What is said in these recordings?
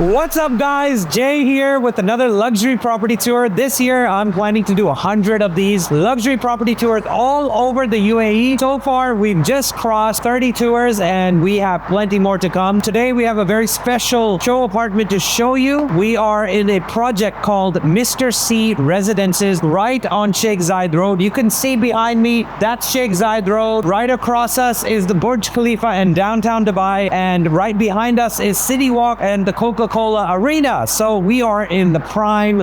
What's up guys, Jay here with another luxury property tour. This year I'm planning to do 100 of these luxury property tours all over the UAE. So far we've just crossed 30 tours and we have plenty more to come. Today we have a very special show apartment to show you. We are in a project called Mr. C Residences right on Sheikh Zayed Road. You can see behind me, that's Sheikh Zayed Road. Right across us is the Burj Khalifa in downtown Dubai, and right behind us is City Walk and the Coca-Cola Arena. So we are in the prime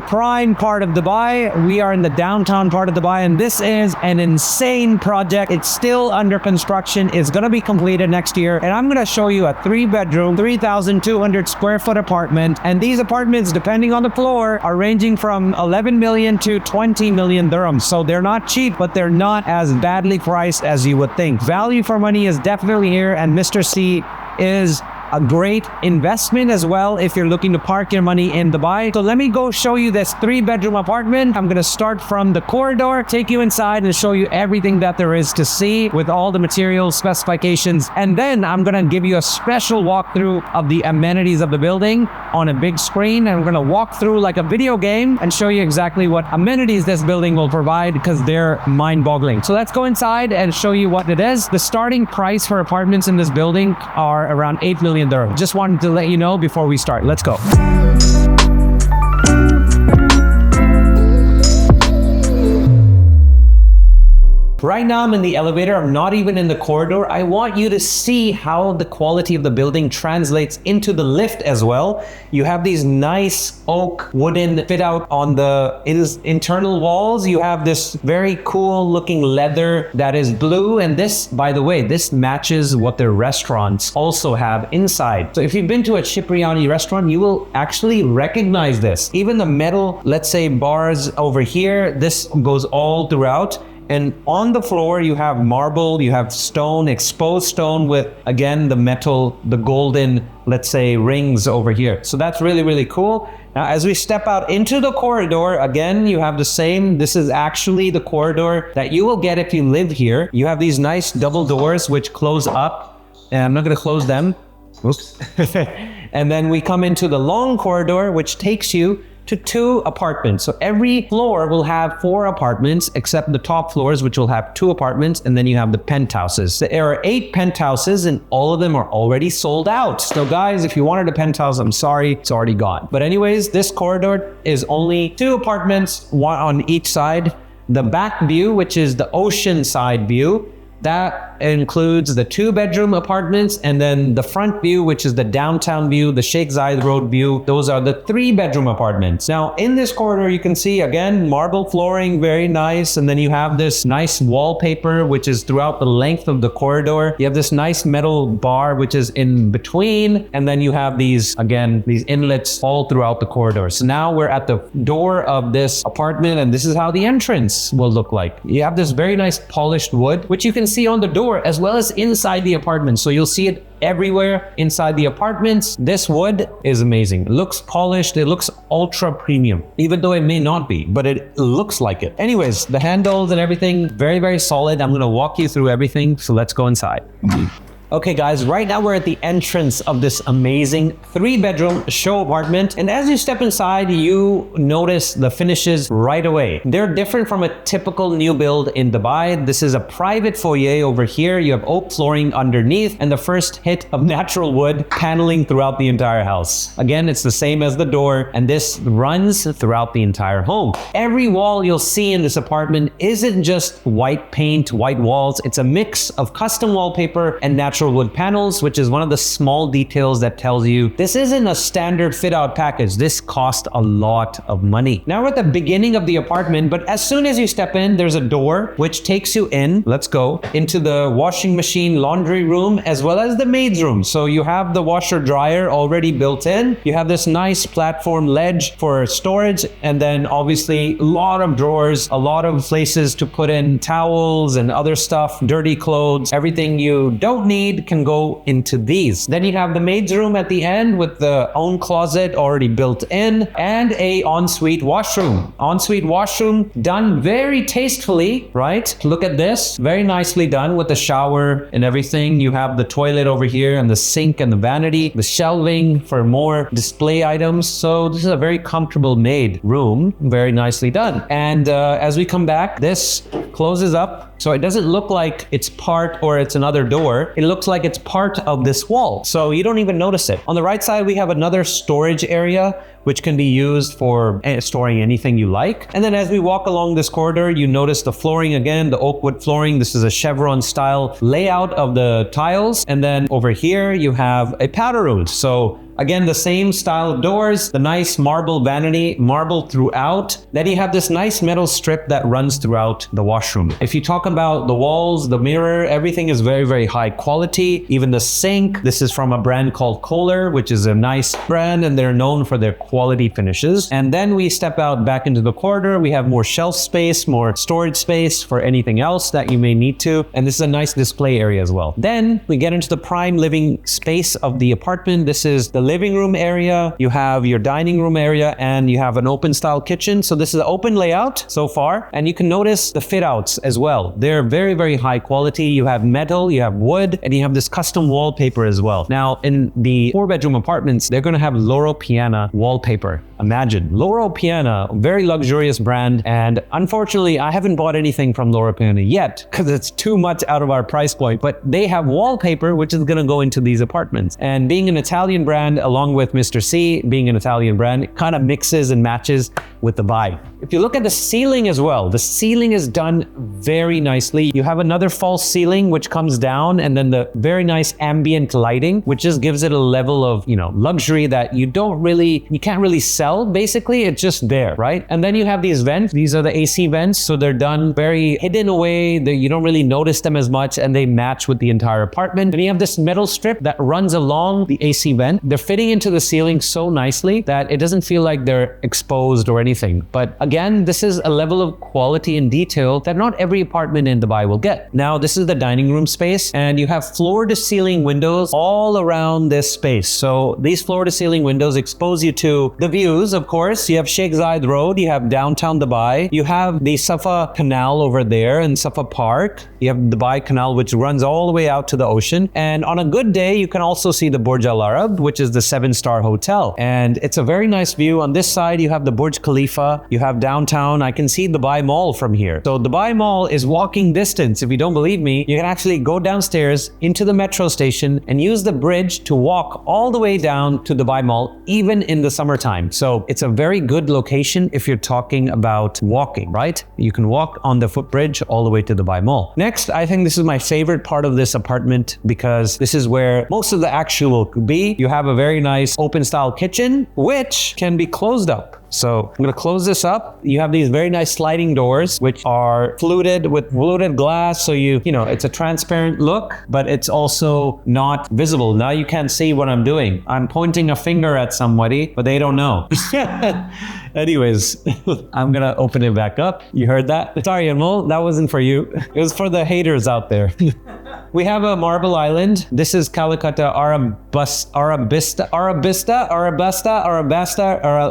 part of Dubai. We are in the downtown part of Dubai, and this is an insane project. It's still under construction. It's going to be completed next year, and I'm going to show you a 3-bedroom 3,200 square foot apartment. And these apartments, depending on the floor, are ranging from 11 million to 20 million dirhams. So they're not cheap, but they're not as badly priced as you would think. Value for money is definitely here, and Mr. C is a great investment as well if you're looking to park your money in Dubai. So let me go show you this 3-bedroom apartment. I'm going to start from the corridor, take you inside and show you everything that there is to see with all the materials, specifications, and then I'm going to give you a special walkthrough of the amenities of the building on a big screen. And I'm going to walk through like a video game and show you exactly what amenities this building will provide, because they're mind-boggling. So let's go inside and show you what it is. The starting price for apartments in this building are around 8 million dirham. Just wanted to let you know before we start. Let's go. Right now I'm in the elevator. I'm not even in the corridor. I want you to see how the quality of the building translates into the lift as well. You have these nice oak wooden fit out on the internal walls. You have this very cool looking leather that is blue. And this, by the way, this matches what their restaurants also have inside. So if you've been to a Cipriani restaurant, you will actually recognize this. Even the metal, let's say bars over here, this goes all throughout. And on the floor, you have marble, you have stone, exposed stone with, again, the metal, the golden, let's say, rings over here. So that's really, really cool. Now, as we step out into the corridor, again, you have the same. This is actually the corridor that you will get if you live here. You have these nice double doors which close up. And I'm not going to close them. Oops. And then we come into the long corridor, which takes you to 2 apartments. So every floor will have 4 apartments, except the top floors, which will have 2 apartments, and then you have the penthouses. So there are 8 penthouses, and all of them are already sold out. So guys, if you wanted a penthouse, I'm sorry, it's already gone. But anyways, this corridor is only 2 apartments, 1 on each side. The back view, which is the ocean side view, that includes the 2-bedroom apartments, and then the front view, which is the downtown view, the Sheikh Zayed Road view. Those are the 3-bedroom apartments. Now in this corridor, you can see again, marble flooring, very nice. And then you have this nice wallpaper, which is throughout the length of the corridor. You have this nice metal bar, which is in between. And then you have these, again, these inlets all throughout the corridor. So now we're at the door of this apartment, and this is how the entrance will look like. You have this very nice polished wood, which you can see on the door as well as inside the apartment. So you'll see it everywhere inside the apartments. This wood is amazing. It looks polished. It looks ultra premium, even though it may not be, but it looks like it. Anyways, the handles and everything, very, very solid. I'm going to walk you through everything. So let's go inside. Okay guys, right now we're at the entrance of this amazing 3-bedroom show apartment. And as you step inside, you notice the finishes right away. They're different from a typical new build in Dubai. This is a private foyer over here. You have oak flooring underneath and the first hit of natural wood paneling throughout the entire house. Again, it's the same as the door, and this runs throughout the entire home. Every wall you'll see in this apartment isn't just white paint, white walls. It's a mix of custom wallpaper and natural wood panels, which is one of the small details that tells you this isn't a standard fit out package. This cost a lot of money. Now we're at the beginning of the apartment, but as soon as you step in, there's a door which takes you in, let's go, into the washing machine laundry room as well as the maid's room. So you have the washer dryer already built in. You have this nice platform ledge for storage, and then obviously a lot of drawers, a lot of places to put in towels and other stuff, dirty clothes, everything you don't need maid can go into these. Then you have the maid's room at the end with the own closet already built in, and a ensuite washroom. Ensuite washroom done very tastefully, right? Look at this, very nicely done with the shower and everything. You have the toilet over here and the sink and the vanity, the shelving for more display items. So this is a very comfortable made room, very nicely done. And as we come back, this closes up. So it doesn't look like it's part or it's another door. It looks like it's part of this wall. So you don't even notice it. On the right side, we have another storage area, which can be used for storing anything you like. And then as we walk along this corridor, you notice the flooring again, the oak wood flooring. This is a chevron style layout of the tiles. And then over here, you have a powder room. So again, the same style of doors, the nice marble vanity, marble throughout. Then you have this nice metal strip that runs throughout the washroom. If you talk about the walls, the mirror, everything is very, very high quality. Even the sink, this is from a brand called Kohler, which is a nice brand, and they're known for their quality finishes. And then we step out back into the corridor. We have more shelf space, more storage space for anything else that you may need to. And this is a nice display area as well. Then we get into the prime living space of the apartment. This is the living room area. You have your dining room area, and you have an open style kitchen. So this is an open layout so far. And you can notice the fit outs as well. They're very, very high quality. You have metal, you have wood, and you have this custom wallpaper as well. Now in the 4-bedroom apartments, they're going to have Loro Piana wallpaper. Imagine Loro Piana, very luxurious brand. And unfortunately, I haven't bought anything from Loro Piana yet because it's too much out of our price point, but they have wallpaper, which is going to go into these apartments. And being an Italian brand, along with Mr. C being an Italian brand, it kind of mixes and matches with the vibe. If you look at the ceiling as well, the ceiling is done very nicely. You have another false ceiling which comes down, and then the very nice ambient lighting, which just gives it a level of, luxury that you can't really sell. Basically, it's just there, right? And then you have these vents. These are the AC vents. So they're done very hidden away. You don't really notice them as much, and they match with the entire apartment. Then you have this metal strip that runs along the AC vent. They're fitting into the ceiling so nicely that it doesn't feel like they're exposed or anything. But again, this is a level of quality and detail that not every apartment in Dubai will get. Now, this is the dining room space, and you have floor to ceiling windows all around this space. So these floor to ceiling windows expose you to the views, of course. You have Sheikh Zayed Road, you have downtown Dubai, you have the Safa Canal over there in Safa Park. You have the Dubai Canal, which runs all the way out to the ocean. And on a good day, you can also see the Burj Al Arab, which is the 7-star hotel. And it's a very nice view. On this side, you have the Burj Khalifa, you have downtown. I can see Dubai Mall from here. So Dubai Mall is walking distance. If you don't believe me, you can actually go downstairs into the metro station and use the bridge to walk all the way down to Dubai Mall, even in the summertime. So it's a very good location if you're talking about walking, right? You can walk on the footbridge all the way to Dubai Mall. Next, I think this is my favorite part of this apartment because this is where most of the action will be. You have a very nice open style kitchen, which can be closed up. So I'm going to close this up. You have these very nice sliding doors, which are fluted with fluted glass. So it's a transparent look, but it's also not visible. Now you can't see what I'm doing. I'm pointing a finger at somebody, but they don't know. Anyways, I'm going to open it back up. You heard that? Sorry, Anmol, that wasn't for you. It was for the haters out there. We have a marble island. This is Calcutta Arabista,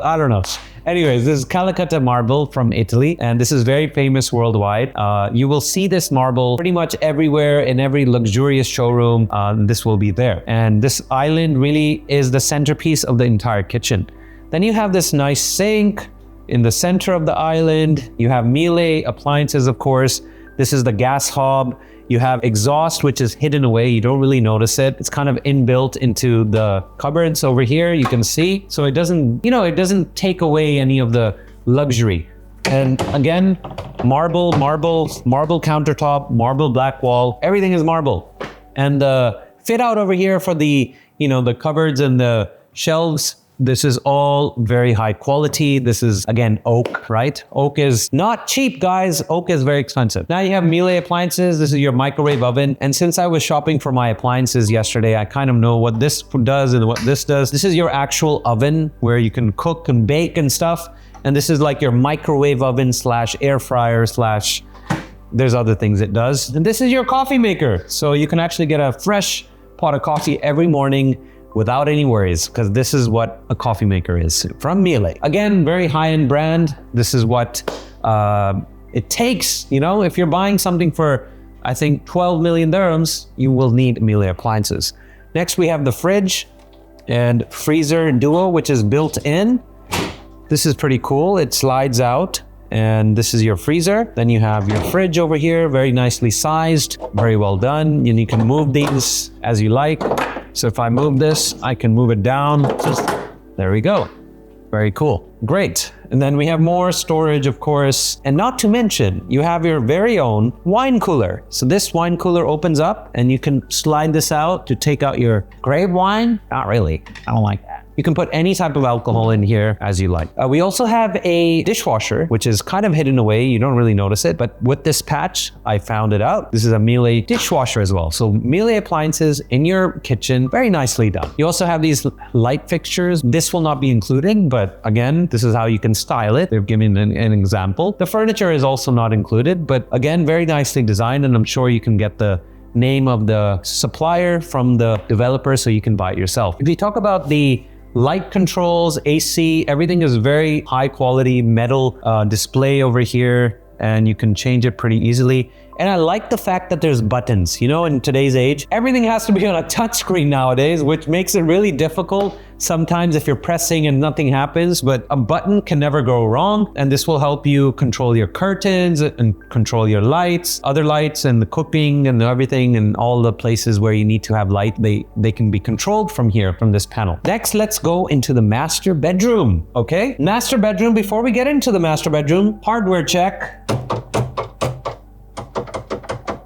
I don't know. Anyways, this is Calcutta marble from Italy, and this is very famous worldwide. You will see this marble pretty much everywhere in every luxurious showroom. This will be there. And this island really is the centerpiece of the entire kitchen. Then you have this nice sink in the center of the island. You have Miele appliances, of course. This is the gas hob. You have exhaust, which is hidden away. You don't really notice it. It's kind of inbuilt into the cupboards over here. You can see. So it doesn't take away any of the luxury. And again, marble countertop, marble black wall. Everything is marble. And the fit out over here for the cupboards and the shelves. This is all very high quality. This is, again, oak, right? Oak is not cheap, guys. Oak is very expensive. Now you have Miele appliances. This is your microwave oven. And since I was shopping for my appliances yesterday, I kind of know what this does and what this does. This is your actual oven where you can cook and bake and stuff. And this is like your microwave oven / air fryer / there's other things it does. And this is your coffee maker. So you can actually get a fresh pot of coffee every morning without any worries, because this is what a coffee maker is from Miele. Again, very high-end brand. This is what it takes. You know, if you're buying something for, I think, 12 million dirhams, you will need Miele appliances. Next, we have the fridge and freezer duo, which is built in. This is pretty cool. It slides out, and this is your freezer. Then you have your fridge over here, very nicely sized, very well done. And you can move these as you like. So if I move this, I can move it down. There we go. Very cool. Great. And then we have more storage, of course. And not to mention, you have your very own wine cooler. So this wine cooler opens up and you can slide this out to take out your grape wine. Not really. I don't like that. You can put any type of alcohol in here as you like. We also have a dishwasher, which is kind of hidden away. You don't really notice it, but with this patch, I found it out. This is a Miele dishwasher as well. So Miele appliances in your kitchen, very nicely done. You also have these light fixtures. This will not be included, but again, this is how you can style it. They've given an example. The furniture is also not included, but again, very nicely designed, and I'm sure you can get the name of the supplier from the developer so you can buy it yourself. If you talk about the light controls, AC, everything is very high quality metal display over here, and you can change it pretty easily. And I like the fact that there's buttons. You know, in today's age, everything has to be on a touch screen nowadays, which makes it really difficult sometimes if you're pressing and nothing happens, but a button can never go wrong. And this will help you control your curtains and control your lights, other lights, and the cooking and everything, and all the places where you need to have light, they can be controlled from here, from this panel. Next, let's go into the master bedroom, okay? Master bedroom. Before we get into the master bedroom, hardware check.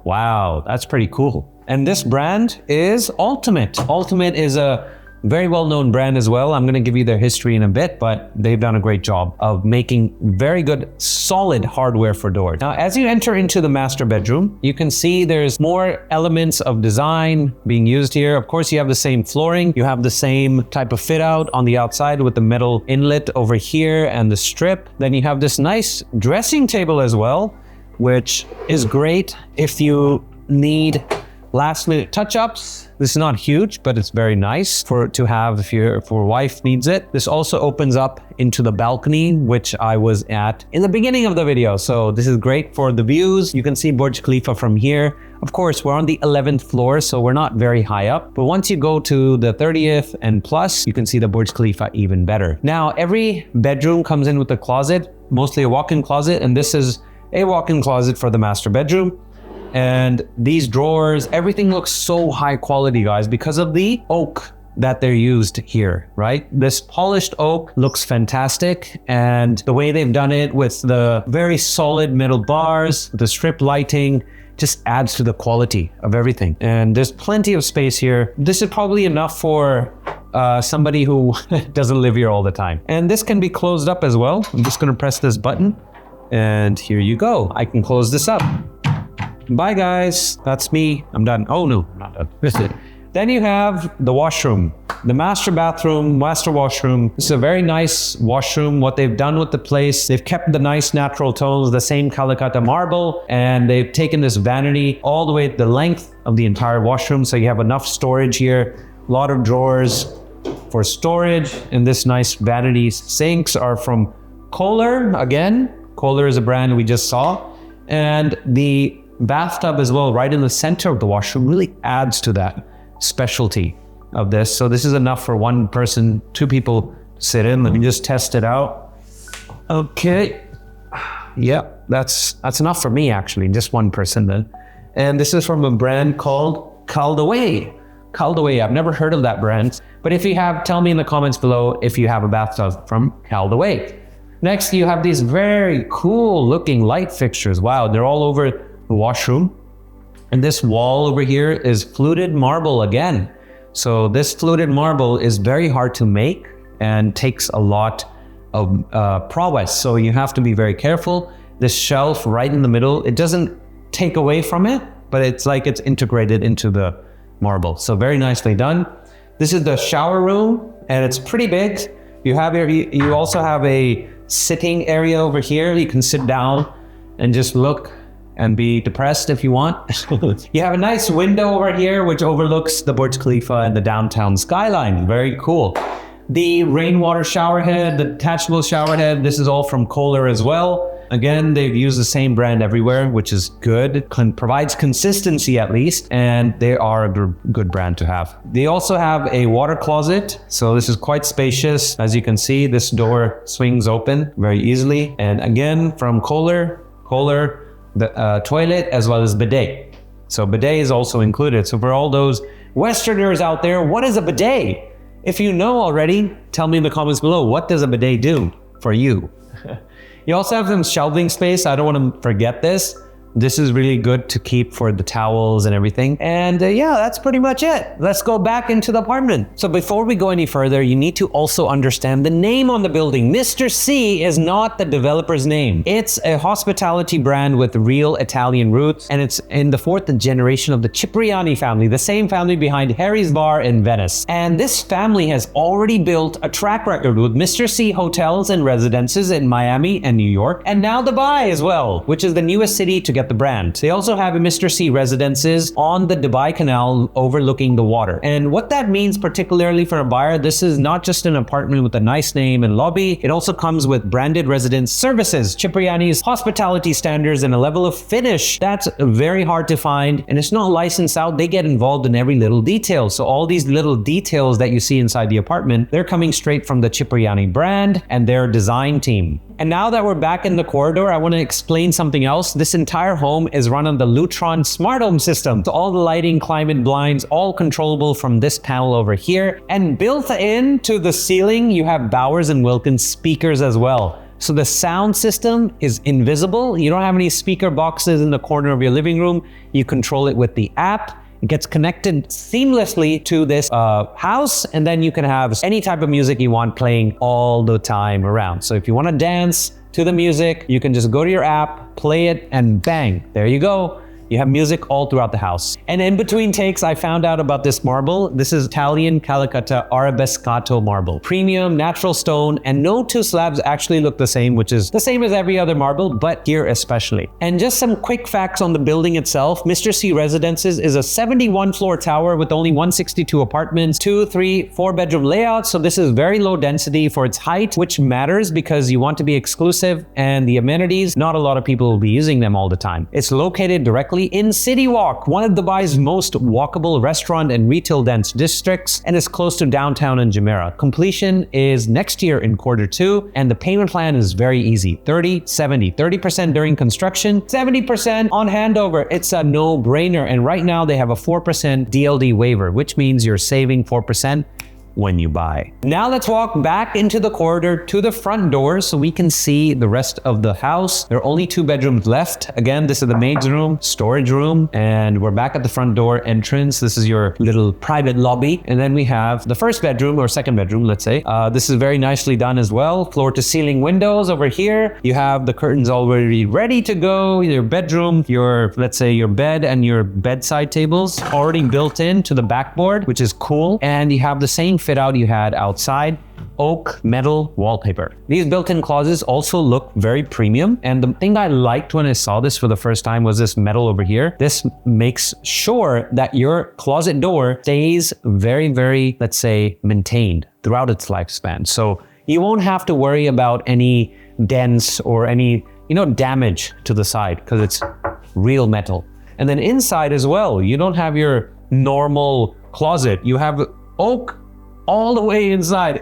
Wow, that's pretty cool. And this brand is Ultimate. Ultimate is a very well-known brand as well. I'm gonna give you their history in a bit, but they've done a great job of making very good, solid hardware for doors. Now, as you enter into the master bedroom, you can see there's more elements of design being used here. Of course, you have the same flooring. You have the same type of fit out on the outside with the metal inlet over here and the strip. Then you have this nice dressing table as well, which is great if you need last minute touch-ups. This is not huge, but it's very nice to have if your wife needs it. This also opens up into the balcony, which I was at in the beginning of the video. So this is great for the views. You can see Burj Khalifa from here. Of course, we're on the 11th floor, so we're not very high up. But once you go to the 30th and plus, you can see the Burj Khalifa even better. Now, every bedroom comes in with a closet, mostly a walk-in closet, and this is a walk-in closet for the master bedroom. And these drawers, everything looks so high quality, guys, because of the oak that they're used here, right? This polished oak looks fantastic, and the way they've done it with the very solid metal bars, the strip lighting, just adds to the quality of everything. And there's plenty of space here. This is probably enough for somebody who doesn't live here all the time. And this can be closed up as well. I'm just gonna press this button, and here you go. I can close this up. Bye guys, that's me, I'm done. Oh no, I'm not done. Then you have the washroom, the master bathroom, master washroom. This is a very nice washroom. What they've done with the place, they've kept the nice natural tones, the same Calcutta marble, and they've taken this vanity all the way the length of the entire washroom. So you have enough storage here, a lot of drawers for storage, and this nice vanity. Sinks are from Kohler, again. Kohler is a brand we just saw. And the bathtub as well, right in the center of the washroom, really adds to that specialty of this. So this is enough for one person, two people to sit in. Let me just test it out. Okay. Yeah, that's enough for me actually, just one person then. And this is from a brand called Caldaway. Caldaway, I've never heard of that brand. But if you have, tell me in the comments below if you have a bathtub from Caldaway. Next, you have these very cool looking light fixtures. Wow, they're all over the washroom. And this wall over here is fluted marble again. So this fluted marble is very hard to make and takes a lot of prowess. So you have to be very careful. This shelf right in the middle, it doesn't take away from it, but it's like it's integrated into the marble. So very nicely done. This is the shower room, and it's pretty big. You also have a sitting area over here. You can sit down and just look and be depressed if you want. You have a nice window over here which overlooks the Burj Khalifa and the downtown skyline. Very cool. The rainwater shower head, the detachable shower head, this is all from Kohler as well. Again, they've used the same brand everywhere, which is good. Provides consistency at least, and they are a good brand to have. They also have a water closet, so this is quite spacious. As you can see, this door swings open very easily. And again, from Kohler, the toilet as well as bidet. So bidet is also included. So for all those Westerners out there, what is a bidet? If you know already, tell me in the comments below, what does a bidet do for you? You also have some shelving space. I don't want to forget this. This is really good to keep for the towels and everything. And yeah, that's pretty much it. Let's go back into the apartment. So before we go any further, you need to also understand the name on the building. Mr. C is not the developer's name. It's a hospitality brand with real Italian roots, and it's in the 4th generation of the Cipriani family, the same family behind Harry's Bar in Venice. And this family has already built a track record with Mr. C hotels and residences in Miami and New York, and now Dubai as well, which is the newest city to get the brand. They also have a Mr. C residences on the Dubai Canal overlooking the water. And what that means particularly for a buyer, this is not just an apartment with a nice name and lobby, it also comes with branded residence services, Cipriani's hospitality standards, and a level of finish that's very hard to find, and it's not licensed out. They get involved in every little detail. So all these little details that you see inside the apartment, they're coming straight from the Cipriani brand and their design team. And now that we're back in the corridor, I want to explain something else. This entire home is run on the Lutron smart home system. So all the lighting, climate, blinds, all controllable from this panel over here. And built into the ceiling, you have Bowers & Wilkins speakers as well. So the sound system is invisible. You don't have any speaker boxes in the corner of your living room. You control it with the app. It gets connected seamlessly to this house, and then you can have any type of music you want playing all the time around. So if you want to dance to the music, you can just go to your app, play it, and bang, there you go. You have music all throughout the house. And in between takes, I found out about this marble. This is Italian Calicut Arabescato marble. Premium, natural stone, and no two slabs actually look the same, which is the same as every other marble, but here especially. And just some quick facts on the building itself. Mr. C Residences is a 71-floor tower with only 162 apartments, 2, 3, 4-bedroom layouts. So this is very low density for its height, which matters because you want to be exclusive, and the amenities, not a lot of people will be using them all the time. It's located directly in City Walk, one of Dubai's most walkable restaurant and retail dense districts, and is close to downtown and Jumeirah. Completion is next year in Q2, and the payment plan is very easy. 30-70, 30% during construction, 70% on handover. It's a no-brainer, and right now they have a 4% DLD waiver, which means you're saving 4% when you buy. Now let's walk back into the corridor to the front door so we can see the rest of the house. There are only 2 bedrooms left. Again, this is the maid's room, storage room, and we're back at the front door entrance. This is your little private lobby. And then we have the first bedroom or second bedroom, let's say. This is very nicely done as well. Floor to ceiling windows over here. You have the curtains already ready to go. Your bedroom, let's say your bed and your bedside tables already built into the backboard, which is cool. And you have the same fit out you had outside, oak metal wallpaper. These built-in closets also look very premium, and the thing I liked when I saw this for the first time was this metal over here. This makes sure that your closet door stays very, very, let's say, maintained throughout its lifespan. So you won't have to worry about any dents or any, damage to the side because it's real metal. And then inside as well, you don't have your normal closet. You have oak all the way inside.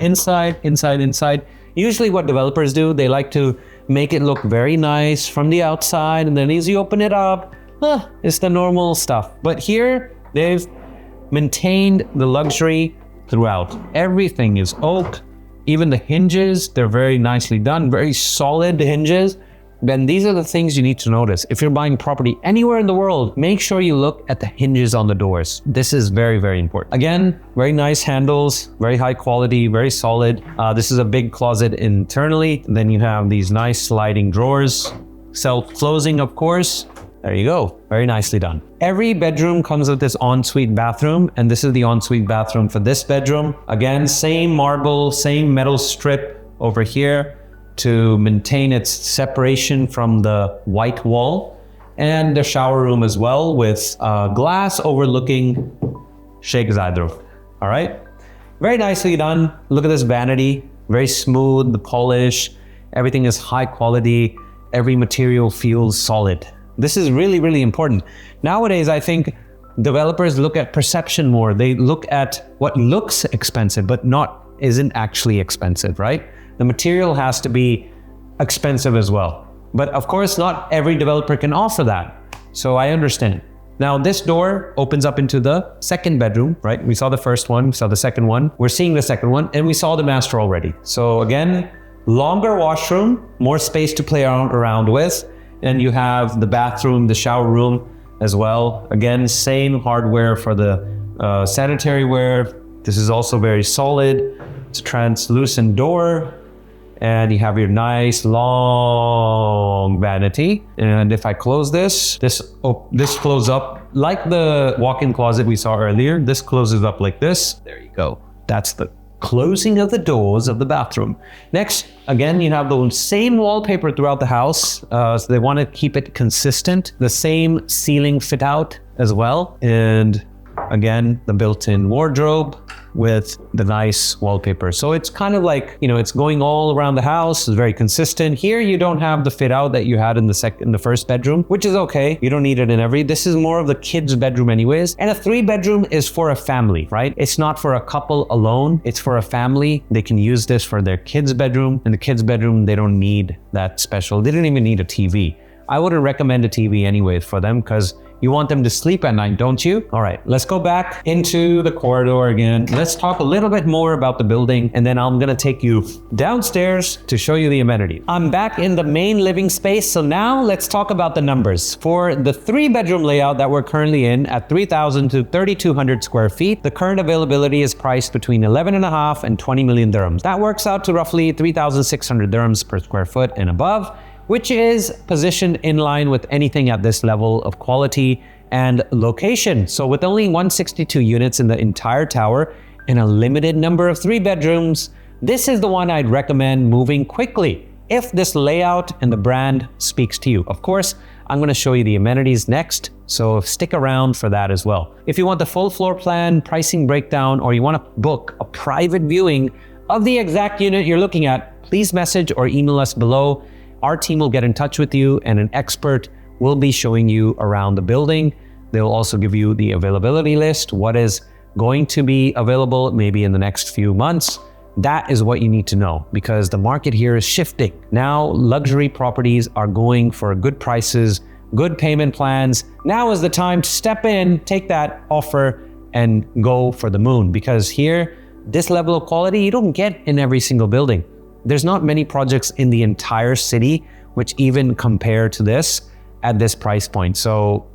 Usually what developers do, they like to make it look very nice from the outside, and then as you open it up, it's the normal stuff. But here, they've maintained the luxury throughout. Everything is oak. Even the hinges, they're very nicely done, very solid hinges. Then these are the things you need to notice. If you're buying property anywhere in the world, make sure you look at the hinges on the doors. This is very, very important. Again, very nice handles, very high quality, very solid. This is a big closet internally. Then you have these nice sliding drawers, self-closing, of course. There you go. Very nicely done. Every bedroom comes with this ensuite bathroom, and this is the ensuite bathroom for this bedroom. Again, same marble, same metal strip over here to maintain its separation from the white wall. and the shower room as well with glass overlooking Sheikh Zayed Road. All right, very nicely done. Look at this vanity, very smooth, the polish, everything is high quality, every material feels solid. This is really, really important. Nowadays, I think developers look at perception more. They look at what looks expensive, but isn't actually expensive, right? The material has to be expensive as well. But of course, not every developer can offer that. So I understand. Now this door opens up into the second bedroom, right? We saw the first one, we saw the second one. We're seeing the second one, and we saw the master already. So again, longer washroom, more space to play around with. And you have the bathroom, the shower room as well. Again, same hardware for the sanitary ware. This is also very solid. It's a translucent door. And you have your nice long vanity. And if I close this closes up like the walk-in closet we saw earlier. This closes up like this. There you go. That's the closing of the doors of the bathroom. Next, again, you have the same wallpaper throughout the house. So they want to keep it consistent. The same ceiling fit out as well. And again, the built-in wardrobe with the nice wallpaper. So it's kind of like, it's going all around the house. It's very consistent. Here, you don't have the fit out that you had in the first bedroom, which is okay. You don't need it in every. This is more of the kids' bedroom anyways. And a 3-bedroom is for a family, right? It's not for a couple alone. It's for a family. They can use this for their kids' bedroom. In the kids' bedroom, they don't need that special. They don't even need a TV. I wouldn't recommend a TV anyways for them because you want them to sleep at night, don't you? All right, let's go back into the corridor again. Let's talk a little bit more about the building, and then I'm gonna take you downstairs to show you the amenities. I'm back in the main living space, so now let's talk about the numbers. For the 3-bedroom layout that we're currently in at 3,000 to 3,200 square feet, the current availability is priced between 11.5 and 20 million dirhams. That works out to roughly 3,600 dirhams per square foot and above, which is positioned in line with anything at this level of quality and location. So with only 162 units in the entire tower and a limited number of 3-bedrooms, this is the one I'd recommend moving quickly if this layout and the brand speaks to you. Of course, I'm gonna show you the amenities next, so stick around for that as well. If you want the full floor plan, pricing breakdown, or you wanna book a private viewing of the exact unit you're looking at, please message or email us below. Our team will get in touch with you, and an expert will be showing you around the building. They'll also give you the availability list, what is going to be available maybe in the next few months. That is what you need to know because the market here is shifting. Now, luxury properties are going for good prices, good payment plans. Now is the time to step in, take that offer, and go for the moon because here, this level of quality you don't get in every single building. There's not many projects in the entire city which even compare to this at this price point. So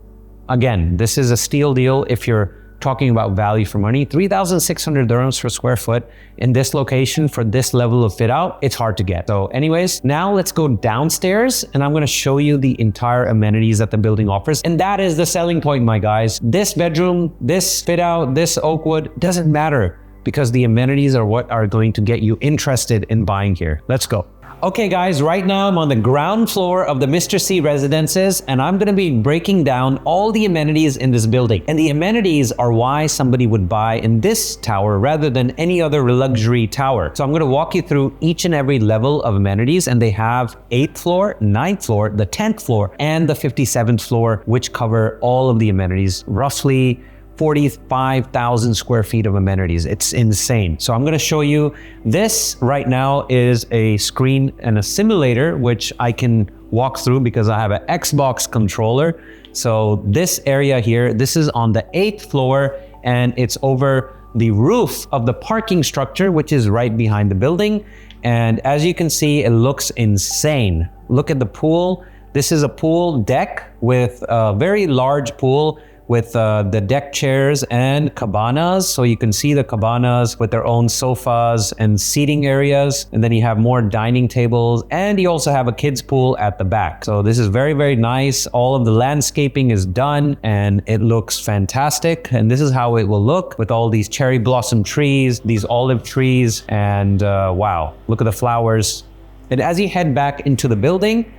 again, this is a steal deal if you're talking about value for money. 3,600 dirhams per square foot in this location for this level of fit out, it's hard to get. So anyways, now let's go downstairs and I'm gonna show you the entire amenities that the building offers. And that is the selling point, my guys. This bedroom, this fit out, this oak wood, doesn't matter, because the amenities are what are going to get you interested in buying here. Let's go. Okay guys, right now I'm on the ground floor of the Mr. C residences and I'm gonna be breaking down all the amenities in this building. And the amenities are why somebody would buy in this tower rather than any other luxury tower. So I'm gonna walk you through each and every level of amenities, and they have 8th floor, 9th floor, the 10th floor, and the 57th floor, which cover all of the amenities, roughly 45,000 square feet of amenities. It's insane. So I'm gonna show you this right now is a screen and a simulator, which I can walk through because I have an Xbox controller. So this area here, this is on the 8th floor and it's over the roof of the parking structure, which is right behind the building. And as you can see, it looks insane. Look at the pool. This is a pool deck with a very large pool with the deck chairs and cabanas. So you can see the cabanas with their own sofas and seating areas. And then you have more dining tables, and you also have a kids pool at the back. So this is very, very nice. All of the landscaping is done and it looks fantastic. And this is how it will look with all these cherry blossom trees, these olive trees, and wow, look at the flowers. And as you head back into the building,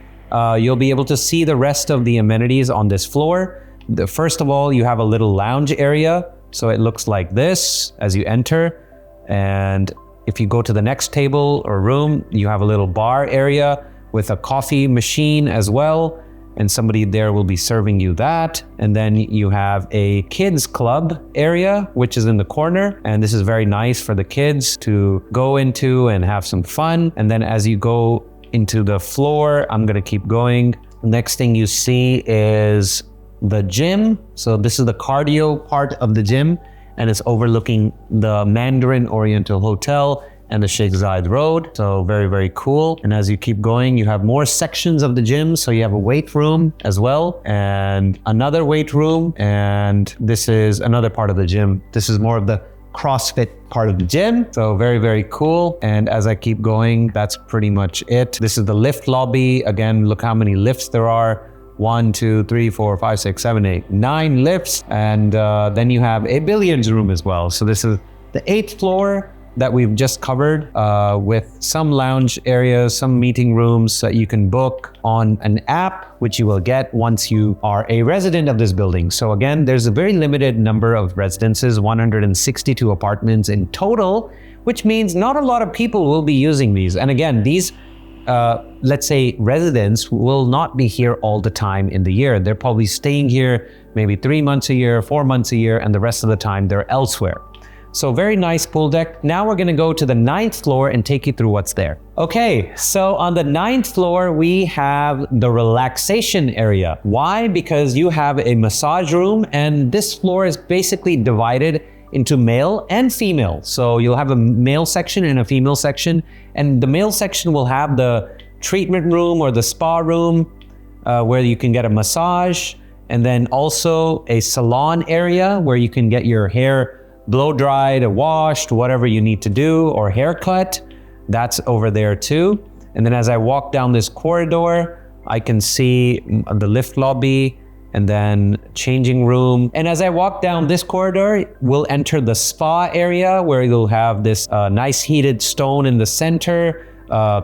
you'll be able to see the rest of the amenities on this floor. First of all, you have a little lounge area. So it looks like this as you enter. And if you go to the next table or room, you have a little bar area with a coffee machine as well. And somebody there will be serving you that. And then you have a kids club area, which is in the corner. And this is very nice for the kids to go into and have some fun. And then as you go into the floor, I'm gonna keep going. Next thing you see is the gym. So this is the cardio part of the gym, and it's overlooking the Mandarin Oriental Hotel and the Sheikh Zayed Road. So very, very cool. And as you keep going, you have more sections of the gym. So you have a weight room as well, and another weight room. And this is another part of the gym. This is more of the CrossFit part of the gym. So very, very cool. And as I keep going, that's pretty much it. This is the lift lobby. Again, look how many lifts there are. 1, 2, 3, 4, 5, 6, 7, 8, 9 lifts. And then you have a billiards room as well. So this is the 8th floor that we've just covered with some lounge areas, some meeting rooms that you can book on an app, which you will get once you are a resident of this building. So again, there's a very limited number of residences, 162 apartments in total, which means not a lot of people will be using these. And again, these let's say residents will not be here all the time in the year. They're probably staying here maybe 3 months a year, 4 months a year, and the rest of the time they're elsewhere. So very nice pool deck. Now we're gonna go to the 9th floor and take you through what's there. Okay, so on the 9th floor, we have the relaxation area. Why? Because you have a massage room, and this floor is basically divided into male and female. So you'll have a male section and a female section, and the male section will have the treatment room or the spa room where you can get a massage, and then also a salon area where you can get your hair blow dried or washed, whatever you need to do, or haircut. That's over there too. And then as I walk down this corridor, I can see the lift lobby, and then changing room. And as I walk down this corridor, we'll enter the spa area where you'll have this nice heated stone in the center,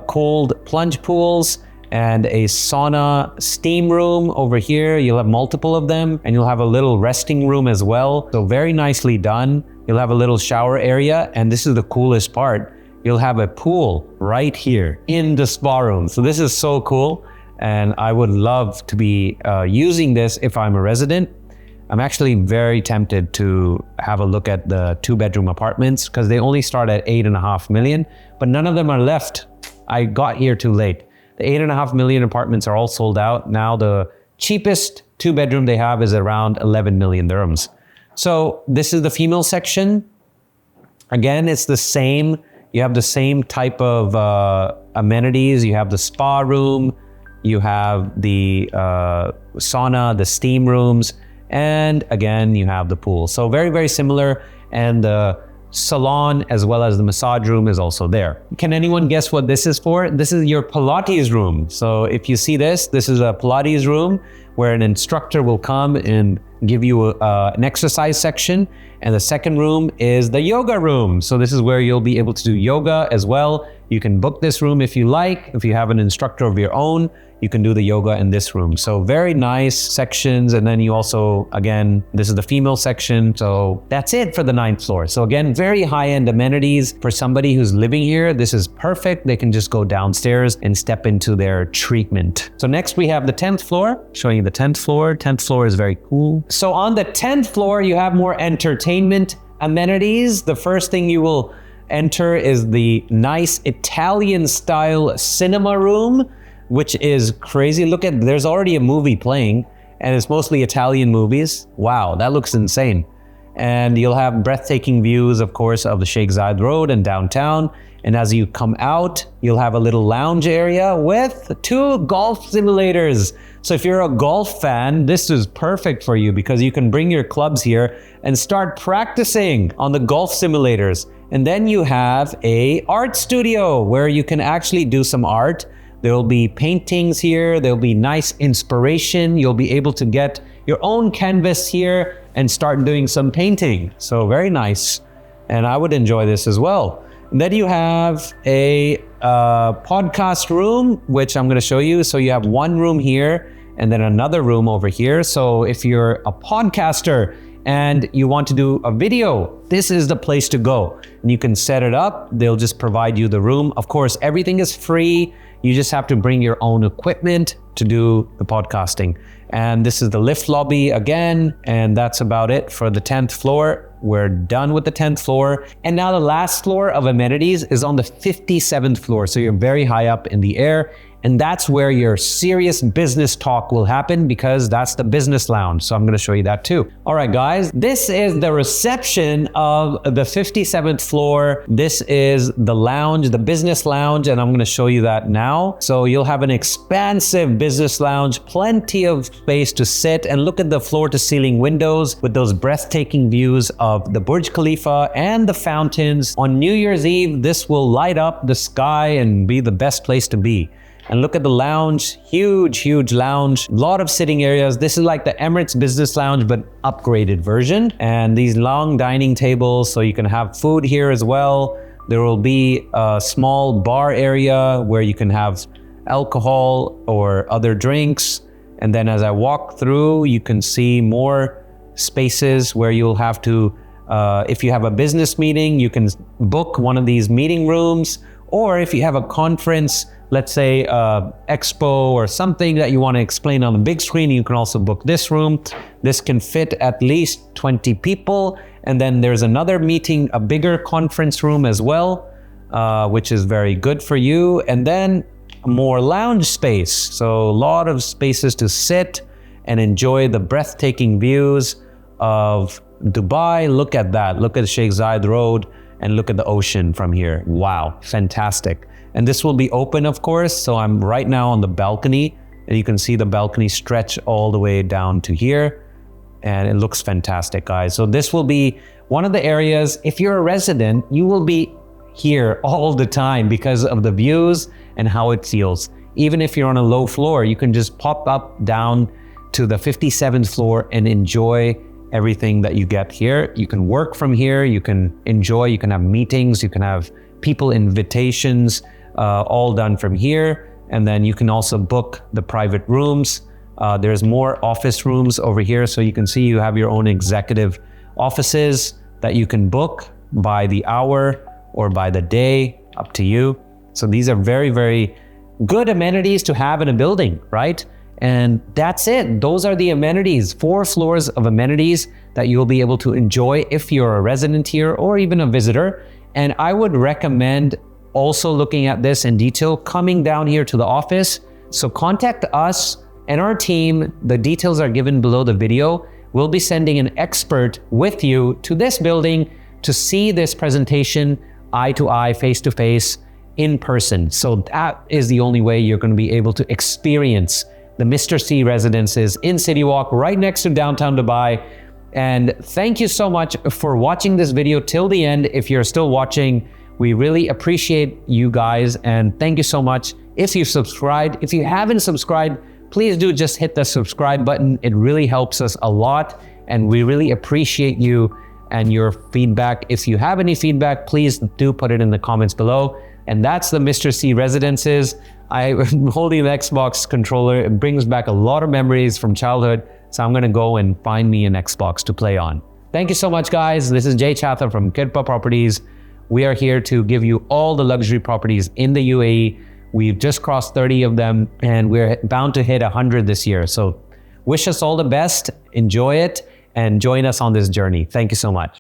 cold plunge pools, and a sauna steam room over here. You'll have multiple of them, and you'll have a little resting room as well. So very nicely done. You'll have a little shower area, and this is the coolest part. You'll have a pool right here in the spa room. So this is so cool. And I would love to be using this if I'm a resident. I'm actually very tempted to have a look at the 2-bedroom apartments because they only start at 8.5 million, but none of them are left. I got here too late. The 8.5 million apartments are all sold out. Now the cheapest 2-bedroom they have is around 11 million dirhams. So this is the female section. Again, it's the same. You have the same type of amenities. You have the spa room, you have the sauna, the steam rooms, and again, you have the pool. So very, very similar. And the salon as well as the massage room is also there. Can anyone guess what this is for? This is your Pilates room. So if you see this, this is a Pilates room where an instructor will come and give you an exercise section. And the second room is the yoga room. So this is where you'll be able to do yoga as well. You can book this room if you like. If you have an instructor of your own, you can do the yoga in this room. So very nice sections. And then you also, again, this is the female section. So that's it for the 9th floor. So again, very high-end amenities for somebody who's living here. This is perfect. They can just go downstairs and step into their treatment. So next we have the 10th floor, showing you the 10th floor. 10th floor is very cool. So on the 10th floor, you have more entertainment amenities. The first thing you will enter is the nice Italian style cinema room, which is crazy. Look at, there's already a movie playing and it's mostly Italian movies. Wow, that looks insane. And you'll have breathtaking views, of course, of the Sheikh Zayed Road and downtown. And as you come out, you'll have a little lounge area with 2 golf simulators. So if you're a golf fan, this is perfect for you because you can bring your clubs here and start practicing on the golf simulators. And then you have a art studio where you can actually do some art. There will be paintings here. There'll be nice inspiration. You'll be able to get your own canvas here and start doing some painting. So very nice. And I would enjoy this as well. And then you have a podcast room, which I'm going to show you. So you have one room here and then another room over here. So if you're a podcaster and you want to do a video, this is the place to go. And you can set it up. They'll just provide you the room. Of course, everything is free. You just have to bring your own equipment to do the podcasting. And this is the lift lobby again. And that's about it for the 10th floor. We're done with the 10th floor. And now the last floor of amenities is on the 57th floor. So you're very high up in the air. And that's where your serious business talk will happen, because that's the business lounge. So I'm going to show you that too. All right, guys, this is the reception of the 57th floor. This is the lounge, the business lounge, and I'm going to show you that now. So you'll have an expansive business lounge, plenty of space to sit, and look at the floor to ceiling windows with those breathtaking views of the Burj Khalifa and the fountains. On New Year's Eve, this will light up the sky and be the best place to be. And look at the lounge, huge lounge, a lot of sitting areas. This is like the Emirates Business Lounge, but upgraded version. And these long dining tables, so you can have food here as well. There will be a small bar area where you can have alcohol or other drinks. And then as I walk through, you can see more spaces where you'll have to, if you have a business meeting, you can book one of these meeting rooms. Or if you have a conference, let's say expo or something that you want to explain on the big screen, you can also book this room. This can fit at least 20 people. And then there's another meeting, a bigger conference room as well, which is very good for you. And then more lounge space. So a lot of spaces to sit and enjoy the breathtaking views of Dubai. Look at that. Look at Sheikh Zayed Road and look at the ocean from here. Wow, fantastic. And this will be open, of course. So I'm right now on the balcony, and you can see the balcony stretch all the way down to here. And it looks fantastic, guys. So this will be one of the areas, if you're a resident, you will be here all the time because of the views and how it feels. Even if you're on a low floor, you can just pop up down to the 57th floor and enjoy everything that you get here. You can work from here, you can enjoy, you can have meetings, you can have people invitations, all done from here. And then you can also book the private rooms. There's more office rooms over here. So you can see you have your own executive offices that you can book by the hour or by the day, up to you. So these are very good amenities to have in a building, right? And that's it. Those are the amenities, 4 floors of amenities that you'll be able to enjoy if you're a resident here or even a visitor. And I would recommend also looking at this in detail, coming down here to the office. So contact us and our team. The details are given below the video. We'll be sending an expert with you to this building to see this presentation eye to eye, face to face, in person. So that is the only way you're going to be able to experience the Mr. C residences in City Walk, right next to downtown Dubai. And thank you so much for watching this video till the end. If you're still watching, we really appreciate you guys. And thank you so much. If you subscribed, if you haven't subscribed, please do just hit the subscribe button. It really helps us a lot. And we really appreciate you and your feedback. If you have any feedback, please do put it in the comments below. And that's the Mr. C residences. I'm holding the Xbox controller. It brings back a lot of memories from childhood. So I'm gonna go and find me an Xbox to play on. Thank you so much, guys. This is Jay Chatha from Kirpa Properties. We are here to give you all the luxury properties in the UAE. We've just crossed 30 of them and we're bound to hit 100 this year. So wish us all the best, enjoy it, and join us on this journey. Thank you so much.